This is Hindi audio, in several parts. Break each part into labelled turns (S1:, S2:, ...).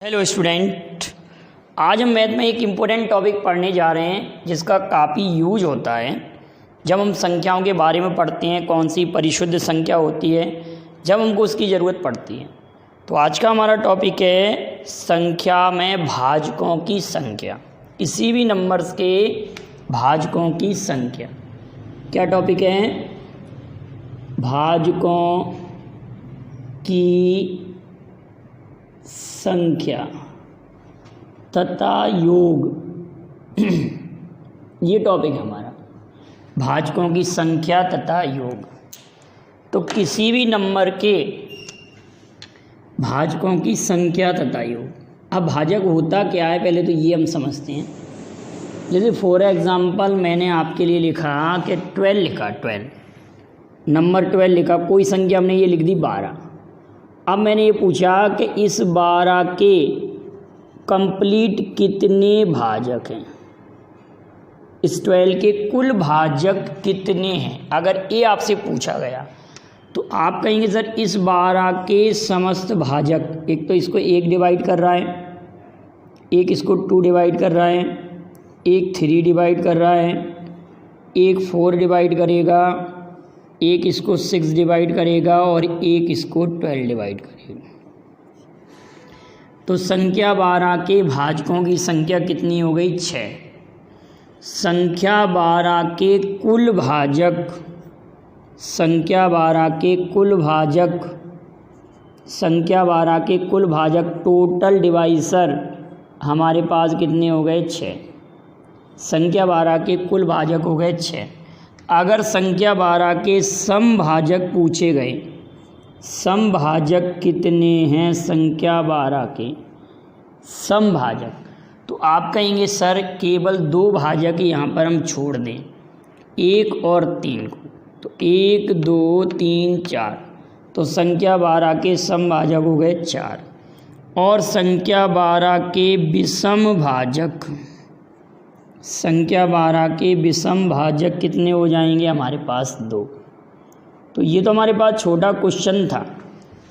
S1: हेलो स्टूडेंट, आज हम मैथ में एक इम्पोर्टेंट टॉपिक पढ़ने जा रहे हैं जिसका काफ़ी यूज होता है जब हम संख्याओं के बारे में पढ़ते हैं। कौन सी परिशुद्ध संख्या होती है जब हमको उसकी ज़रूरत पड़ती है। तो आज का हमारा टॉपिक है संख्या में भाजकों की संख्या, किसी भी नंबर्स के भाजकों की संख्या। क्या टॉपिक है? भाजकों की संख्या तथा योग। ये टॉपिक है हमारा, भाजकों की संख्या तथा योग। तो किसी भी नंबर के भाजकों की संख्या तथा योग। अब भाजक होता क्या है पहले तो ये हम समझते हैं। जैसे फॉर एग्जांपल मैंने आपके लिए लिखा कि 12 लिखा, 12 नंबर 12 लिखा, कोई संख्या हमने ये लिख दी 12। अब मैंने ये पूछा कि इस 12 के कंप्लीट कितने भाजक हैं, इस 12 के कुल भाजक कितने हैं। अगर ये आपसे पूछा गया तो आप कहेंगे सर इस 12 के समस्त भाजक, एक तो इसको 1 डिवाइड कर रहा है, एक इसको 2 डिवाइड कर रहा है, एक 3 डिवाइड कर रहा है, एक 4 डिवाइड करेगा, एक इसको 6 डिवाइड करेगा और एक इसको 12 डिवाइड करेगा। तो संख्या 12 के भाजकों की संख्या कितनी हो गई? 6। संख्या 12 के कुल भाजक, संख्या 12 के कुल भाजक, संख्या 12 के कुल भाजक टोटल डिवाइसर हमारे पास कितने हो गए? 6। संख्या 12 के कुल भाजक हो गए 6। अगर संख्या 12 के समभाजक पूछे गए, समभाजक कितने हैं संख्या 12 के समभाजक, तो आप कहेंगे सर केवल 2 भाजक यहाँ पर हम छोड़ दें, 1 और 3 को। तो 1 2 3 4, तो संख्या 12 के समभाजक हो गए 4। और संख्या 12 के विषम भाजक, संख्या 12 के विषम भाजक कितने हो जाएंगे हमारे पास? 2। तो ये तो हमारे पास छोटा क्वेश्चन था,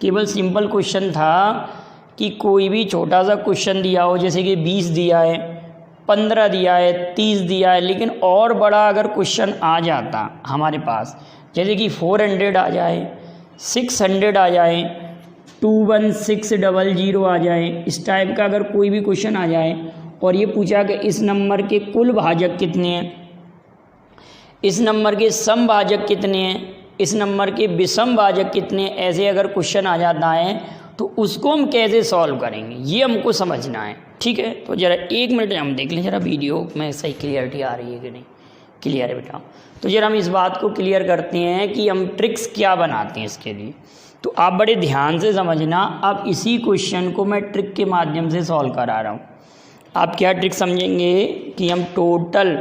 S1: केवल सिंपल क्वेश्चन था कि कोई भी छोटा सा क्वेश्चन दिया हो, जैसे कि 20 दिया है, 15 दिया है, 30 दिया है, लेकिन और बड़ा अगर क्वेश्चन आ जाता हमारे पास, जैसे कि 400 आ जाए, 600 आ जाए, 21600 आ जाए, इस टाइप का अगर कोई भी क्वेश्चन आ जाए और ये पूछा कि इस नंबर के कुल भाजक कितने हैं, इस नंबर के समभाजक कितने हैं, इस नंबर के विषम भाजक कितने हैं, ऐसे अगर क्वेश्चन आ जाता है तो उसको हम कैसे सॉल्व करेंगे ये हमको समझना है। ठीक है, तो ज़रा 1 मिनट हम देख लें ज़रा वीडियो में सही क्लियरिटी आ रही है कि नहीं। क्लियर है बेटा? तो ज़रा हम इस बात को क्लियर करते हैं कि हम ट्रिक्स क्या बनाते हैं इसके लिए। तो आप बड़े ध्यान से समझना। अब इसी क्वेश्चन को मैं ट्रिक के माध्यम से सॉल्व करा रहा हूँ। आप क्या ट्रिक समझेंगे कि हम टोटल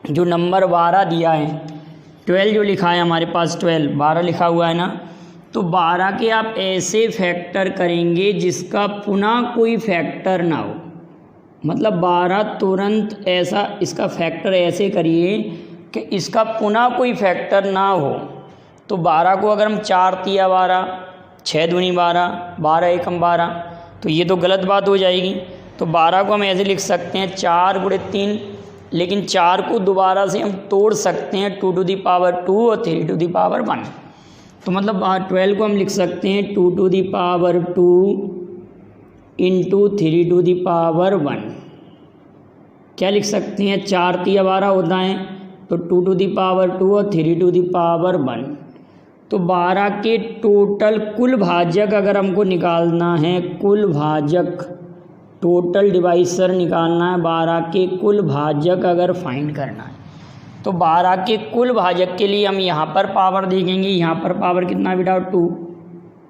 S1: जो नंबर 12 दिया है, 12 जो लिखा है हमारे पास, 12 लिखा हुआ है ना, तो 12 के आप ऐसे फैक्टर करेंगे जिसका पुनः कोई फैक्टर ना हो। मतलब 12 तुरंत ऐसा इसका फैक्टर ऐसे करिए कि इसका पुनः कोई फैक्टर ना हो। तो 12 को अगर हम 4 तिया 12, 6 दूनी 12, 12 एकम 12, तो ये तो गलत बात हो जाएगी। तो 12 को हम ऐसे लिख सकते हैं 4 × 3, लेकिन 4 को दोबारा से हम तोड़ सकते हैं 2 to the power 2 और 3 to the power 1। तो मतलब 12 को हम लिख सकते हैं 2 to the power 2 into 3 to the power 1। क्या लिख सकते हैं? 4 तिया 12 होता है, तो 2 to the power 2 और 3 to the power 1। तो 12 के टोटल कुल भाजक अगर हमको निकालना है, कुल भाजक टोटल डिवाइसर निकालना है, 12 के कुल भाजक अगर फाइंड करना है, तो 12 के कुल भाजक के लिए हम यहाँ पर पावर देखेंगे। यहाँ पर पावर कितना है बेटा? 2,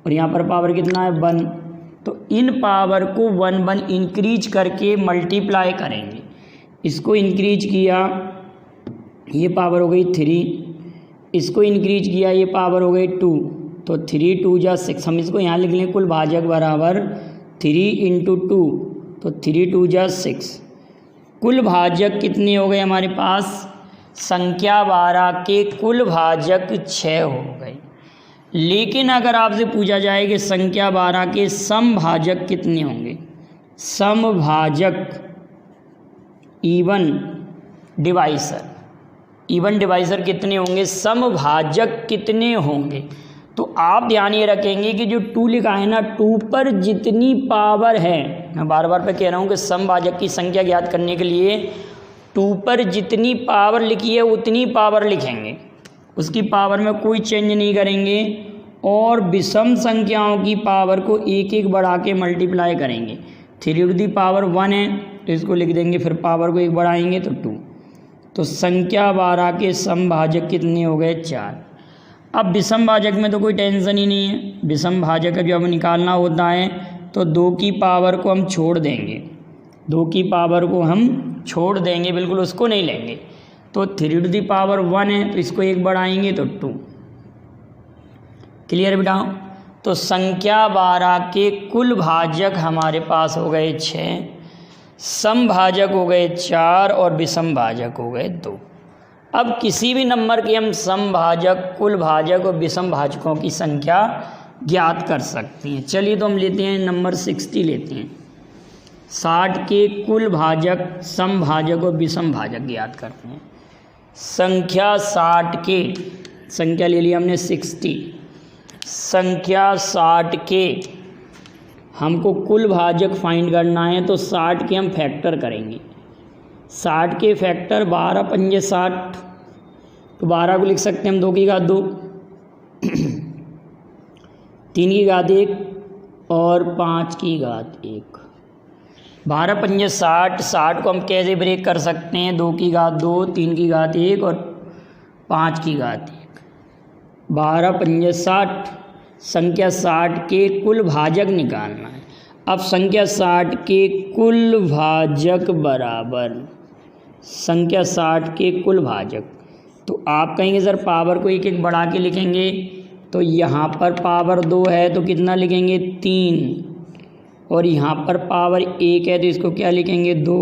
S1: और यहाँ पर पावर कितना है? 1। तो इन पावर को 1 1 इंक्रीज करके मल्टीप्लाई करेंगे। इसको इंक्रीज किया, ये पावर हो गई 3, इसको इंक्रीज किया, ये पावर हो गई 2, तो 3 2 जा 6। हम इसको यहाँ लिख लें कुल भाजक बराबर 3 × 2, तो 3 2 जा 6। कुल भाजक कितने हो गए हमारे पास? संख्या 12 के कुल भाजक 6 हो गए। लेकिन अगर आपसे पूछा जाए कि संख्या 12 के समभाजक कितने होंगे, समभाजक इवन डिवाइसर कितने होंगे, समभाजक कितने होंगे, तो आप ध्यान ये रखेंगे कि जो 2 लिखा है ना, 2 पर जितनी पावर है, मैं बार बार पे कह रहा हूँ कि समभाजक की संख्या ज्ञात करने के लिए 2 पर जितनी पावर लिखी है उतनी पावर लिखेंगे, उसकी पावर में कोई चेंज नहीं करेंगे, और विषम संख्याओं की पावर को एक एक बढ़ा के मल्टीप्लाई करेंगे। 3⁻1 है तो इसको लिख देंगे, फिर पावर को एक बढ़ाएंगे तो 2। तो संख्या 12 के समभाजक कितने हो गए, 4। अब विषम भाजक में तो कोई टेंशन ही नहीं है, विषम भाजक जब निकालना होता है तो 2 की पावर को हम छोड़ देंगे, 2 की पावर को हम छोड़ देंगे, बिल्कुल उसको नहीं लेंगे। तो 3⁻1 है तो इसको एक बढ़ाएंगे तो 2। क्लियर बेटा? तो संख्या 12 के कुल भाजक हमारे पास हो गए 6, समभाजक हो गए 4 और विषम भाजक हो गए 2। अब किसी भी नंबर के हम समभाजक, कुल भाजक और विषम भाजकों की संख्या ज्ञात कर सकते हैं। चलिए तो हम लेते हैं नंबर 60 लेते हैं। 60 के कुल भाजक, समभाजक और विषम भाजक ज्ञात करते हैं। संख्या 60 के, संख्या ले लिया हमने 60, संख्या 60 के हमको कुल भाजक फाइंड करना है तो 60 के हम फैक्टर करेंगे। 60 के फैक्टर 12 पंजे 60, तो 12 को लिख सकते हैं हम 2 की घात 2, 3 की घात 1 और 5 की घात 1। 12 पंजे 60, 60 को हम कैसे ब्रेक कर सकते हैं, 2 की घात 2, 3 की घात 1 और 5 की घात 1। 12 पंजे 60, संख्या 60 के कुल भाजक निकालना है। अब संख्या 60 के कुल भाजक बराबर संख्या 60 के कुल भाजक, तो आप कहेंगे सर पावर को एक एक बढ़ा के लिखेंगे, तो यहाँ पर पावर 2 है तो कितना लिखेंगे 3, और यहाँ पर पावर 1 है तो इसको क्या लिखेंगे 2,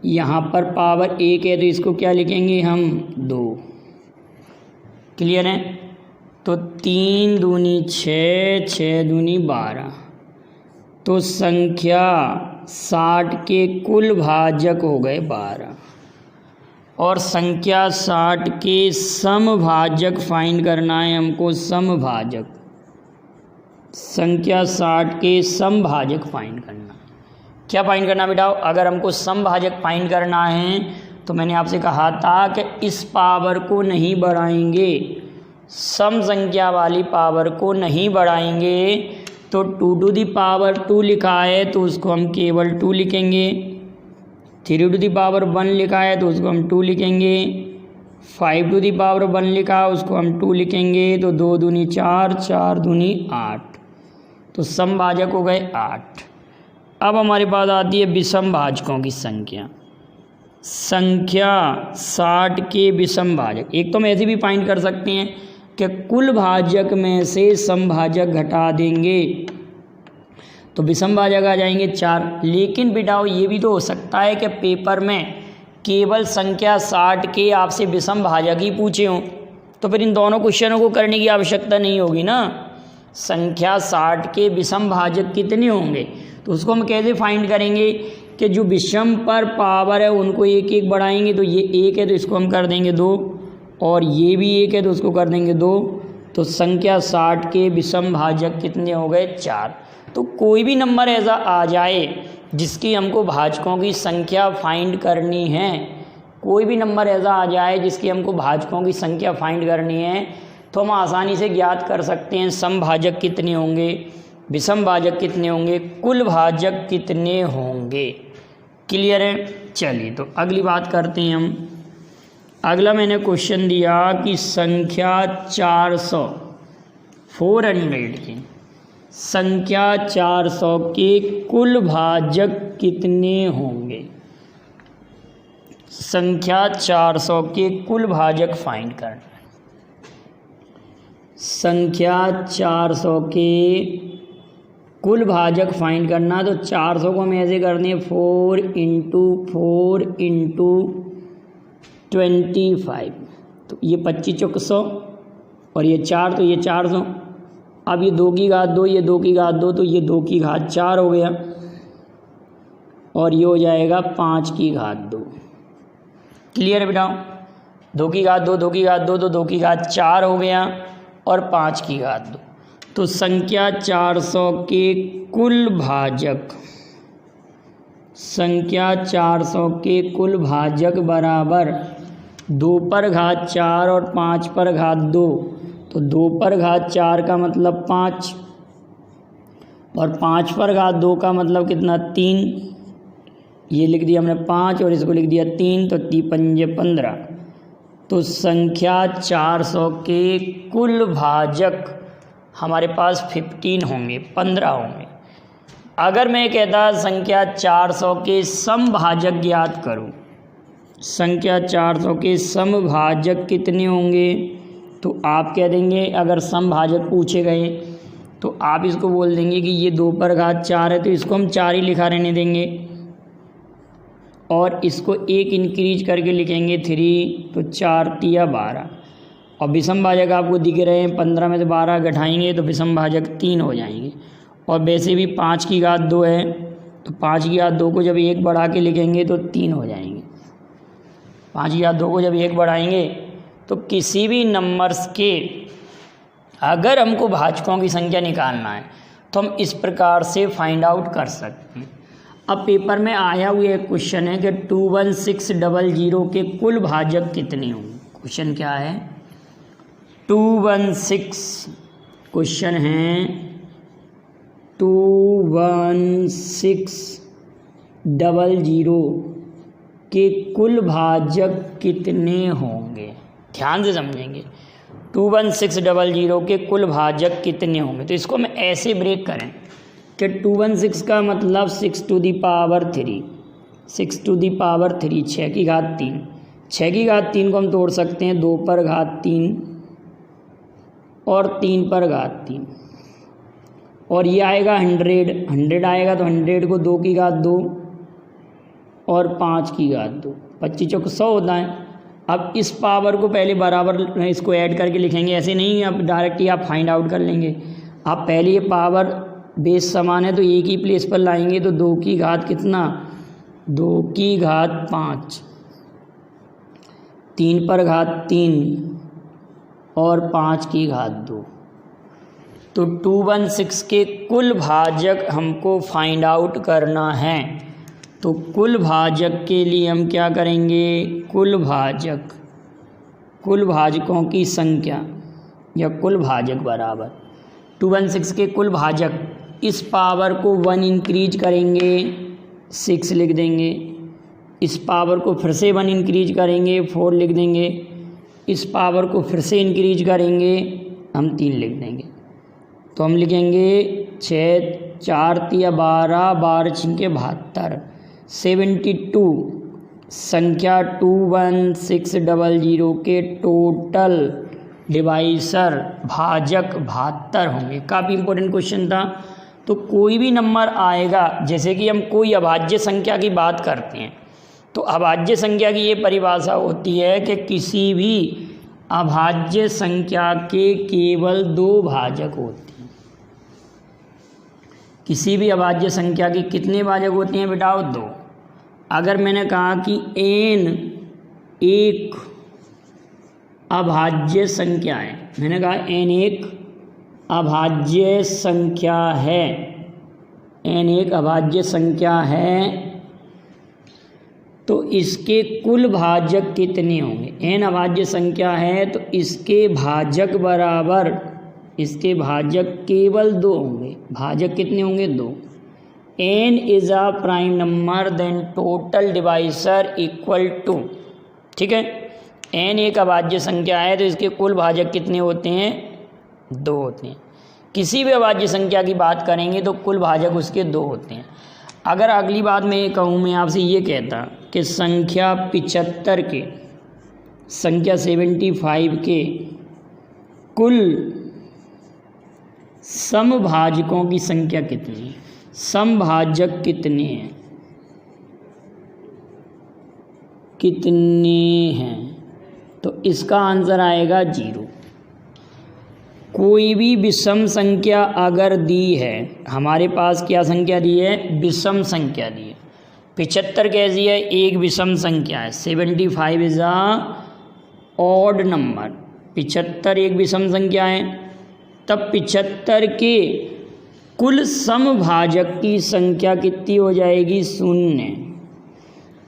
S1: यहाँ पर पावर 1 है तो इसको क्या लिखेंगे हम 2। क्लियर है? तो 3 दूनी 6, 6 दूनी 12, तो संख्या 60 के कुल भाजक हो गए 12, और संख्या 60 के समभाजक फाइंड करना है हमको, समभाजक, संख्या 60 के समभाजक फाइंड करना। क्या फाइंड करना बेटा? अगर हमको समभाजक फाइंड करना है तो मैंने आपसे कहा था कि इस पावर को नहीं बढ़ाएंगे, सम संख्या वाली पावर को नहीं बढ़ाएंगे, तो 2 टू दी पावर 2 लिखा है तो उसको हम केवल 2 लिखेंगे, 3 टू दी पावर 1 लिखा है तो उसको हम 2 लिखेंगे, 5 टू दी पावर 1 लिखा है उसको हम 2 लिखेंगे, तो 2 दूनी 4, 4 दूनी 8, तो समभाजक हो गए 8। अब हमारे पास आती है विषम भाजकों की संख्या। संख्या 60 के विषम भाजक, एक तो हम ऐसे भी फाइंड कर सकते हैं कि कुल भाजक में से समभाजक घटा देंगे तो विषम भाजक आ जाएंगे 4। लेकिन बेटा ये भी तो हो सकता है कि पेपर में केवल संख्या 60 के आपसे विषम भाजक ही पूछे हों, तो फिर इन दोनों क्वेश्चनों को करने की आवश्यकता नहीं होगी ना। संख्या 60 के विषम भाजक कितने होंगे, तो उसको हम कैसे फाइंड करेंगे कि जो विषम पर पावर है उनको एक एक बढ़ाएंगे, तो ये 1 है तो इसको हम कर देंगे 2, और ये भी 1 है तो उसको कर देंगे 2, तो संख्या 60 के विषम भाजक कितने हो गए 4। तो कोई भी नंबर ऐसा आ जाए जिसकी हमको भाजकों की संख्या फाइंड करनी है, कोई भी नंबर ऐसा आ जाए जिसकी हमको भाजकों की संख्या फाइंड करनी है, तो हम आसानी से ज्ञात कर सकते हैं समभाजक कितने होंगे, विषम भाजक कितने होंगे, कुल भाजक कितने होंगे। क्लियर है? चलिए तो अगली बात करते हैं हम। अगला मैंने क्वेश्चन दिया कि संख्या 400 की संख्या 400 के कुल भाजक कितने होंगे। संख्या 400 के कुल भाजक फाइंड करना है। संख्या 400 के कुल भाजक फाइंड करना, तो 400 को हम ऐसे करते हैं 4 × 4 × 25, तो ये 25 चौक 100, और ये 4 तो ये 400। अब ये 2 की घात 2, ये 2 की घात 2, तो ये 2 की घात 4 हो गया और ये हो जाएगा 5 की घात 2। क्लियर है बेटा? 2 की घात 2, 2 की घात 2 तो 2 की घात 4 हो गया और 5 की घात 2। तो संख्या 400 के कुल भाजक, संख्या 400 के कुल भाजक बराबर 2 पर घात 4 और 5 पर घात 2। तो 2 पर घात 4 का मतलब 5 और 5 पर घात 2 का मतलब कितना 3। ये लिख दिया हमने 5 और इसको लिख दिया 3, तो 3 पंजे 15। तो संख्या 400 के कुल भाजक हमारे पास 15 होंगे, 15 होंगे। अगर मैं कहता संख्या 400 के समभाजक ज्ञात करूं, संख्या 400 के समभाजक कितने होंगे, तो आप कह देंगे, अगर समभाजक पूछे गए तो आप इसको बोल देंगे कि ये 2 पर घात 4 है, तो इसको हम 4 ही लिखा रहने देंगे और इसको 1 इंक्रीज करके लिखेंगे 3, तो 4 तिया 12। और विषम भाजक आपको दिख रहे हैं, 15 में से 12 घटाएंगे तो विषम भाजक 3 हो जाएंगे। और वैसे भी 5 की घात 2 है, तो 5 की घात 2 को जब 1 बढ़ा के लिखेंगे तो 3 हो जाएंगे। 5 की घात 2 को जब 1 बढ़ाएंगे तो किसी भी नंबर्स के अगर हमको भाजकों की संख्या निकालना है तो हम इस प्रकार से फाइंड आउट कर सकते हैं। अब पेपर में आया हुआ एक क्वेश्चन है कि 21600 के कुल भाजक कितने होंगे। क्वेश्चन क्या है? 216 क्वेश्चन है 21600 के कुल भाजक कितने होंगे। ध्यान से समझेंगे, 21600 के कुल भाजक कितने होंगे। तो इसको हम ऐसे ब्रेक करें कि 216 का मतलब 6 to the power 3, 6 to the power 3, 6 की घात 3। 6 की घात 3 को हम तोड़ सकते हैं 2 पर घात 3 और 3 पर घात 3, और ये आएगा 100 आएगा, तो 100 को 2 की घात 2 और 5 की घात 2, 25 चौक 100 होता है। अब इस पावर को पहले बराबर इसको ऐड करके लिखेंगे, ऐसे नहीं आप डायरेक्ट ही आप फाइंड आउट कर लेंगे। आप पहले ये पावर बेस समान है तो एक ही प्लेस पर लाएंगे, तो 2 की घात कितना 2 की घात 5, 3 पर घात 3 और 5 की घात 2। तो 216 के कुल भाजक हमको फाइंड आउट करना है। तो कुल भाजक के लिए हम क्या करेंगे, कुल भाजकों की संख्या या कुल भाजक बराबर 216 के कुल भाजक, इस पावर को 1 इंक्रीज करेंगे 6 लिख देंगे, इस पावर को फिर से 1 इंक्रीज करेंगे 4 लिख देंगे, इस पावर को फिर से इंक्रीज करेंगे हम 3 लिख देंगे। तो हम लिखेंगे 6 4 तिया 12, 12 छिंके 72, 72 संख्या 21600 के टोटल डिवाइसर भाजक 72 होंगे। काफ़ी इंपॉर्टेंट क्वेश्चन था। तो कोई भी नंबर आएगा, जैसे कि हम कोई अभाज्य संख्या की बात करते हैं, तो अभाज्य संख्या की ये परिभाषा होती है कि किसी भी अभाज्य संख्या के केवल 2 भाजक होते हैं। किसी भी अभाज्य संख्या के कितने भाजक होते हैं बेटा? 2। अगर मैंने कहा कि n एक अभाज्य संख्या है, मैंने कहा n एक अभाज्य संख्या है, n एक अभाज्य संख्या है, तो इसके कुल भाजक कितने होंगे। n अभाज्य संख्या है तो इसके भाजक बराबर, इसके भाजक केवल 2 होंगे। भाजक कितने होंगे? 2। n is a prime number then total divisor equal to, ठीक है। n एक अभाज्य संख्या है तो इसके कुल भाजक कितने होते हैं? 2 होते हैं। किसी भी अभाज्य संख्या की बात करेंगे तो कुल भाजक उसके 2 होते हैं। अगर अगली बात मैं ये कहूँ, मैं आपसे ये कहता कि संख्या 75 के, संख्या 75 के कुल समभाजकों की संख्या कितनी है, समभाजक कितने हैं, कितने हैं, तो इसका आंसर आएगा 0। कोई भी विषम संख्या अगर दी है, हमारे पास क्या संख्या दी है, विषम संख्या दी है। 75 कैसी है, एक विषम संख्या है। 75 इज अ ऑड नंबर। 75 एक विषम संख्या है। तब 75 के कुल समभाजक की संख्या कितनी हो जाएगी, 0।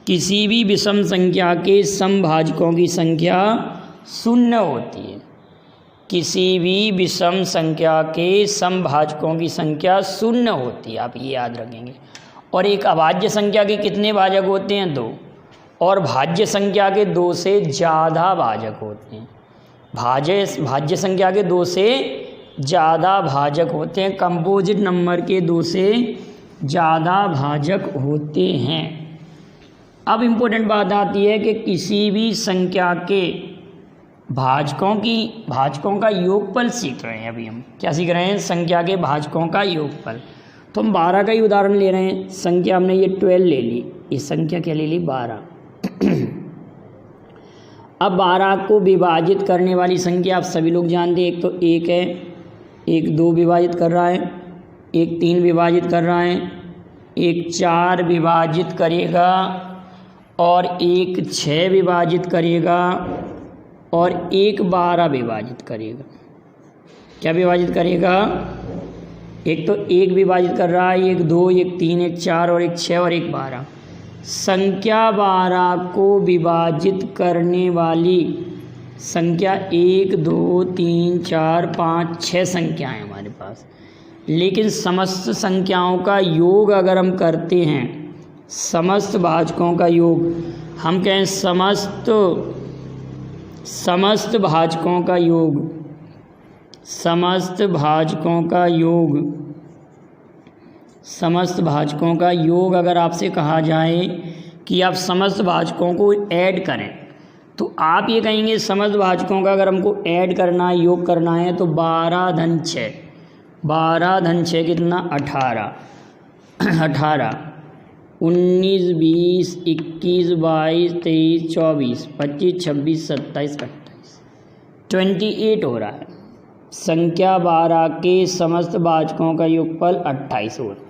S1: किसी भी विषम संख्या के समभाजकों की संख्या 0 होती है। किसी भी विषम संख्या के समभाजकों की संख्या 0 होती है, आप ये याद रखेंगे। और एक अभाज्य संख्या के कितने भाजक होते हैं, 2। और भाज्य संख्या के 2 से ज़्यादा भाजक होते हैं। भाज्य संख्या के 2 से ज़्यादा भाजक होते हैं। कंपोजिट नंबर के 2 से ज़्यादा भाजक होते हैं। अब इम्पोर्टेंट बात आती है कि किसी भी संख्या के भाजकों का योगफल सीख रहे हैं। अभी हम क्या सीख रहे हैं, संख्या के भाजकों का योगफल। तो हम 12 का ही उदाहरण ले रहे हैं। संख्या हमने ये 12 ले ली, ये संख्या क्या ले ली, 12। अब 12 को विभाजित करने वाली संख्या आप सभी लोग जानते हैं। एक तो 1 है, एक 2 विभाजित कर रहा है, एक 3 विभाजित कर रहा है, एक 4 विभाजित करेगा, और एक 6 विभाजित करेगा, और एक 12 विभाजित करेगा। क्या विभाजित करेगा, एक तो 1 विभाजित कर रहा है, एक 2, एक 3, एक 4, और एक 6, और एक 12। संख्या 12 को विभाजित करने वाली संख्या 1, 2, 3, 4, 5, 6 संख्याएं हमारे पास। लेकिन समस्त संख्याओं का योग अगर हम करते हैं, समस्त भाजकों का योग, हम कहें समस्त भाजकों का योग, समस्त भाजकों का योग अगर आपसे कहा जाए कि आप समस्त भाजकों को ऐड करें, तो आप ये कहेंगे समस्त भाजकों का अगर हमको ऐड करना है, योग करना है, तो 12 धन 6, 12 धन 6 कितना, 18, 19, 20, 21, 22, 23, 24, 25, 26, 27, 28, 28 हो रहा है। संख्या 12 के समस्त भाजकों का योगफल 28 हो रहा है।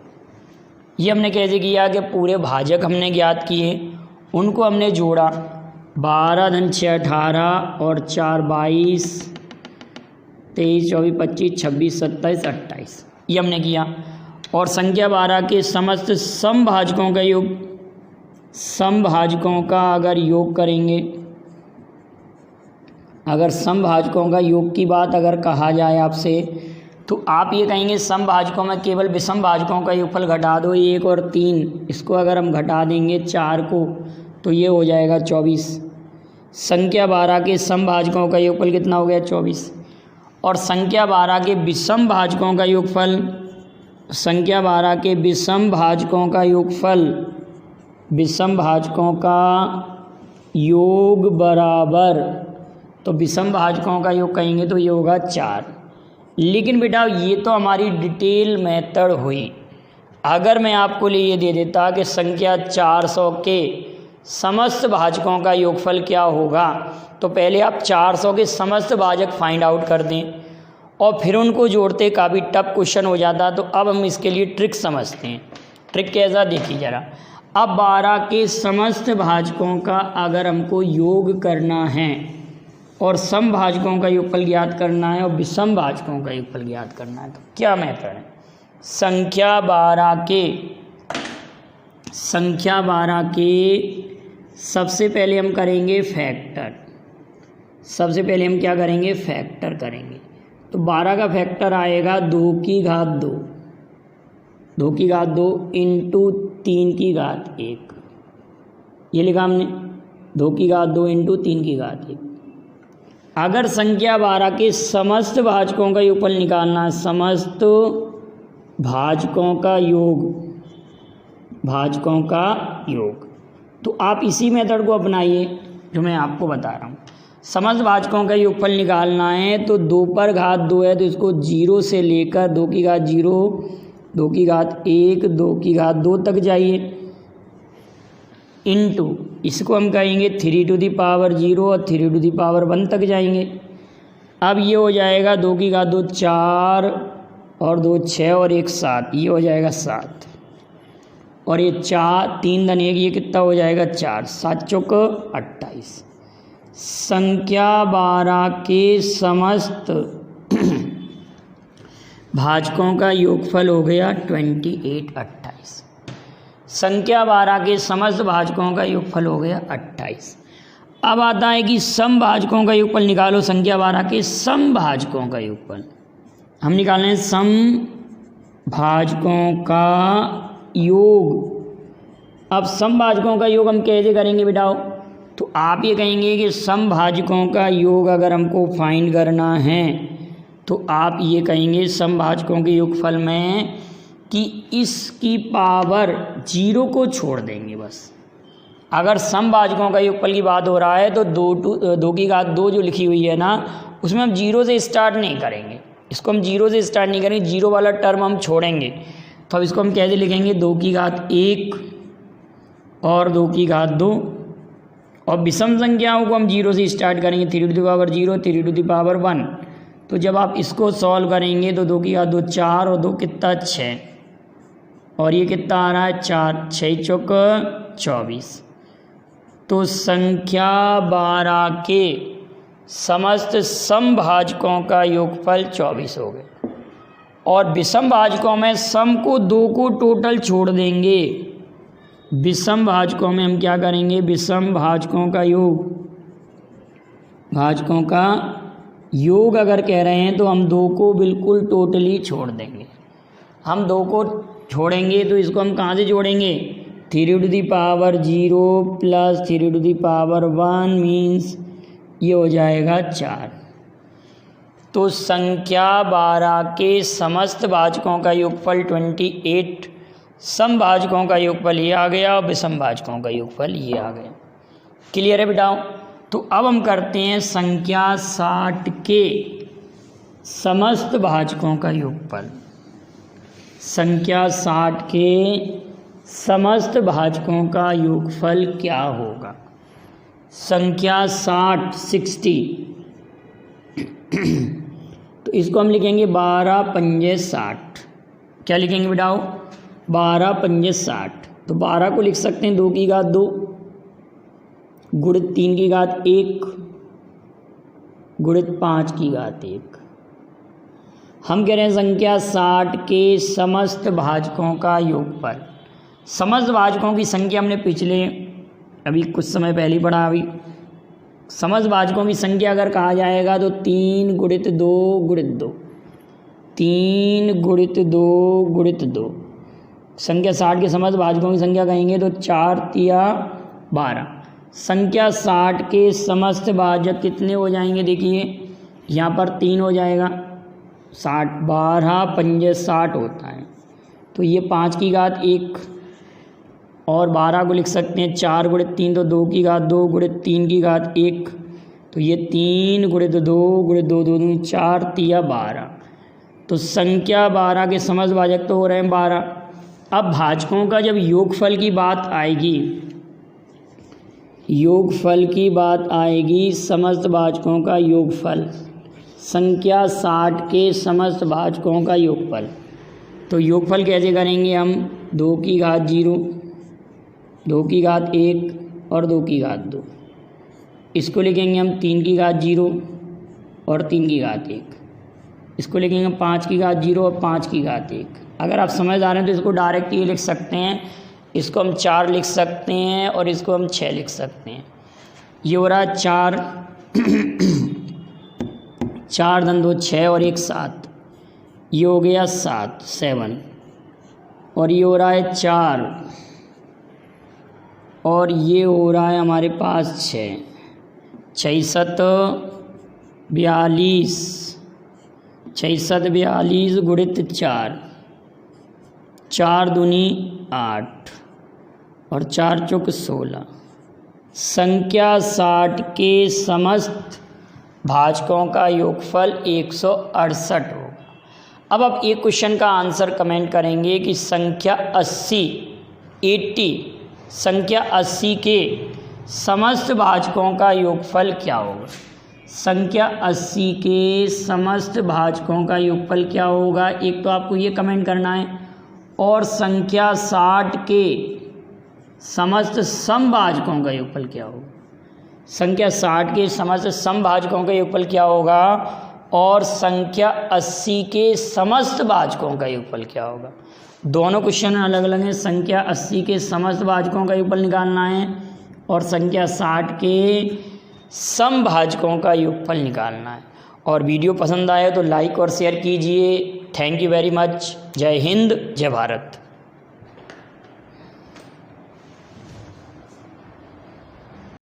S1: ये हमने कैसे किया कि पूरे भाजक हमने ज्ञात किए, उनको हमने जोड़ा, 12 धन 6 18, और 4 22, 23, 24, 25, 26, 27, 28, ये हमने किया। और संख्या 12 के समस्त समभाजकों का योग, समभाजकों का अगर योग करेंगे, अगर समभाजकों का योग की बात अगर कहा जाए आपसे, तो आप ये कहेंगे समभाजकों में केवल विषम भाजकों का योगफल घटा दो, 1 और 3, इसको अगर हम घटा देंगे 4 को, तो ये हो जाएगा 24। संख्या 12 के समभाजकों का योगफल कितना हो गया, 24। और संख्या 12 के विषम भाजकों का योगफल, संख्या 12 के विषम भाजकों का योगफल, विषम भाजकों का योग बराबर, तो विषम भाजकों का योग कहेंगे तो ये होगा 4। लेकिन बेटा ये तो हमारी डिटेल मेथड हुई। अगर मैं आपको लिए ये दे देता कि संख्या 400 के समस्त भाजकों का योगफल क्या होगा, तो पहले आप 400 के समस्त भाजक फाइंड आउट कर दें और फिर उनको जोड़ते, काफ़ी टफ क्वेश्चन हो जाता। तो अब हम इसके लिए ट्रिक समझते हैं। ट्रिक कैसा, देखिए ज़रा। अब 12 के समस्त भाजकों का अगर हमको योग करना है और समभाजकों का योगफल ज्ञात करना है और विषम भाजकों का योगफल ज्ञात करना है, तो क्या मेथड है, संख्या 12 के सबसे पहले हम करेंगे फैक्टर। सबसे पहले हम क्या करेंगे, फैक्टर करेंगे। तो 12 का फैक्टर आएगा 2 की घात 2, 2 की घात 2 इंटू 3 की घात 1, ये लिखा हमने, 2 की घात 2 इंटू 3 की घात 1। अगर संख्या 12 के समस्त भाजकों का योगफल निकालना है, समस्त भाजकों का योग, भाजकों का योग, तो आप इसी मेथड को अपनाइए जो मैं आपको बता रहा हूँ। समस्त भाजकों का योगफल निकालना है तो 2 पर घात 2 है तो इसको 0 से लेकर 2 की घात 0, 2 की घात 1, 2 की घात 2 तक जाइए, इनटू इसको हम कहेंगे 3 टू दी पावर 0 और 3 टू दी पावर 1 तक जाएंगे। अब ये हो जाएगा 2 की घात 2 4 और 2 6 और 1 7, ये हो जाएगा 7 और ये 4 3 धन 1, ये कितना हो जाएगा 4, 7 चौक 28। संख्या 12 के समस्त भाजकों का योगफल हो गया 28 28। संख्या 12 के समस्त भाजकों का योगफल हो गया 28। अब आता है कि समभाजकों का योगफल निकालो। संख्या 12 के समभाजकों का योगफल हम निकाल रहे हैं। समभाजकों का योग। अब समभाजकों का योग हम कैसे करेंगे बेटाओ? तो आप ये कहेंगे कि समभाजकों का योग अगर हमको फाइंड करना है तो आप ये कहेंगे समभाजकों के योगफल में कि इसकी पावर 0 को छोड़ देंगे बस। अगर समभाजकों का योगफल की बात हो रहा है तो 2 की घात 2 जो लिखी हुई है ना, उसमें हम 0 से स्टार्ट नहीं करेंगे। इसको हम 0 से स्टार्ट नहीं करेंगे, 0 वाला टर्म हम छोड़ेंगे। तो अब इसको हम कैसे लिखेंगे? 2 की घात 1 और 2 की घात 2। और विषम संख्याओं को हम 0 से स्टार्ट करेंगे। 3 to the power 0, 3 to the power 1। तो जब आप इसको सॉल्व करेंगे तो 2 की घात 2 4 और 2 कितना 6 और ये कितना आ रहा है 4, 6 चौक 24। तो संख्या 12 के समस्त समभाजकों का योगफल 24 हो गए। और विषम भाजकों में सम को 2 को टोटल छोड़ देंगे। विषम भाजकों में हम क्या करेंगे? विषम भाजकों का योग, भाजकों का योग अगर कह रहे हैं तो हम 2 को बिल्कुल टोटली छोड़ देंगे। हम 2 को छोड़ेंगे तो इसको हम कहाँ से जोड़ेंगे? 3 to the power 0 plus 3 to the power 1 means ये हो जाएगा 4। तो संख्या 12 के समस्त भाजकों का योगफल 28, समभाजकों का योगफल ये आ गया और विषम भाजकों का योगफल ये आ गया। क्लियर है बेटाओ? तो अब हम करते हैं संख्या 60 के समस्त भाजकों का योगफल। संख्या 60 के समस्त भाजकों का योगफल क्या होगा? संख्या 60 तो इसको हम लिखेंगे 12 पंजे 60। क्या लिखेंगे बेटाओ? 12 पंजे 60। तो 12 को लिख सकते हैं 2 की घात 2 गुणित 3 की घात 1 गुणित 5 की घात 1। हम कह रहे हैं संख्या 60 के समस्त भाजकों का योगफल। समस्त भाजकों की संख्या हमने पिछले अभी कुछ समय पहले ही पढ़ा। अभी समस्त भाजकों की संख्या अगर कहा जाएगा तो 3 गुणित 2 गुणित 2, 3 गुणित 2 गुणित 2। संख्या 60 के समस्त भाजकों की संख्या कहेंगे तो 4 तिया 12। संख्या 60 के समस्त भाजक कितने हो जाएंगे? देखिए यहाँ पर 3 हो जाएगा। 60 12 पंजे 60 होता है तो ये 5 की घात 1 और 12 को लिख सकते हैं 4 गुणित 3 तो 2 की घात 2 गुणित 3 की घात 1। तो ये 3 गुणित 2 गुणित 2 2 2 4 तिया 12। तो संख्या 12 के समस्त भाजक तो हो रहे हैं 12। अब भाजकों का जब योगफल की बात आएगी, योगफल की बात आएगी, समस्त भाजकों का योगफल, संख्या 60 के समस्त भाजकों का योगफल। तो योगफल कैसे करेंगे हम? 2 की घात 0, 2 की घात 1 और 2 की घात 2। इसको लिखेंगे हम 3 की घात 0 और 3 की घात 1। इसको लिखेंगे हम 5 की घात 0 और 5 की घात 1। अगर आप समझ आ रहे हैं तो इसको डायरेक्ट ये लिख सकते हैं, इसको हम 4 लिख सकते हैं और इसको हम 6 लिख सकते हैं। ये हो रहा है 4 4 धन 2 6 और 1 7, ये हो गया 7 और ये हो रहा है 4 और ये हो रहा है हमारे पास 6 6 7 42, 6 7 42 गुणित 4, 4 दूनी 8 और 4 चौक 16। संख्या 60 के समस्त भाजकों का योगफल 168 होगा। अब आप एक क्वेश्चन का आंसर कमेंट करेंगे कि संख्या 80 संख्या 80 के समस्त भाजकों का योगफल क्या होगा? संख्या 80 के समस्त भाजकों का योगफल क्या होगा, एक तो आपको ये कमेंट करना है, और संख्या 60 के समस्त समभाजकों का योगफल क्या होगा। संख्या 60 के समस्त समभाजकों का योगफल क्या होगा और संख्या 80 के समस्त भाजकों का योगफल क्या होगा। दोनों क्वेश्चन अलग अलग हैं। संख्या 80 के समस्त भाजकों का योगफल निकालना है और संख्या 60 के समभाजकों का योगफल निकालना है। और वीडियो पसंद आए तो लाइक और शेयर कीजिए। Thank you very much. जय हिंद, जय भारत।